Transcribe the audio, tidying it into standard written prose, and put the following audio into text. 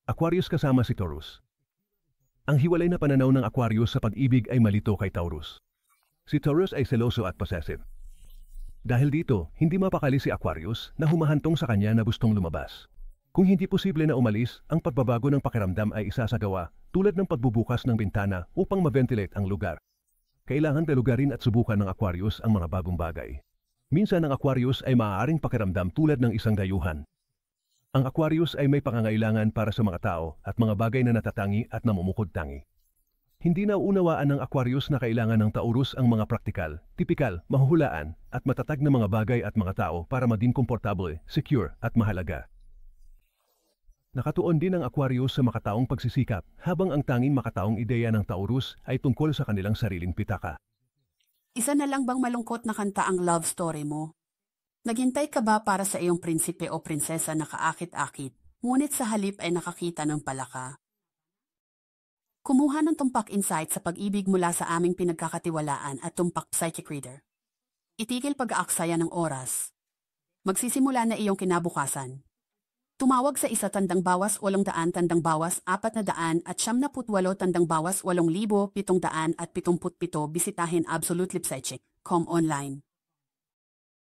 Aquarius kasama si Taurus. Ang hiwalay na pananaw ng Aquarius sa pag-ibig ay malito kay Taurus. Si Taurus ay seloso at possessive. Dahil dito, hindi mapakali si Aquarius na humahantong sa kanya na gustong lumabas. Kung hindi posible na umalis, ang pagbabago ng pakiramdam ay isasagawa tulad ng pagbubukas ng bintana upang ma-ventilate ang lugar. Kailangan dalugarin at subukan ng Aquarius ang mga bagong bagay. Minsan ang Aquarius ay maaaring pakiramdam tulad ng isang dayuhan. Ang Aquarius ay may pangangailangan para sa mga tao at mga bagay na natatangi at namumukod-tangi. Hindi nauunawaan ng Aquarius na kailangan ng Taurus ang mga praktikal, tipikal, mahuhulaan at matatag na mga bagay at mga tao para maging komportable, secure at mahalaga. Nakatuon din ang Aquarius sa makataong pagsisikap habang ang tanging makataong ideya ng Taurus ay tungkol sa kanilang sariling pitaka. Isa na lang bang malungkot na kanta ang love story mo? Naghintay ka ba para sa iyong prinsipe o prinsesa na kaakit-akit, ngunit sa halip ay nakakita ng palaka? Kumuha ng tumpak insight sa pag-ibig mula sa aming pinagkakatiwalaan at tumpak psychic reader. Itigil pag-aaksaya ng oras. Magsisimula na iyong kinabukasan. Tumawag sa 1-800-800 at 98-778 bisitahin absolutelipsychic.com online.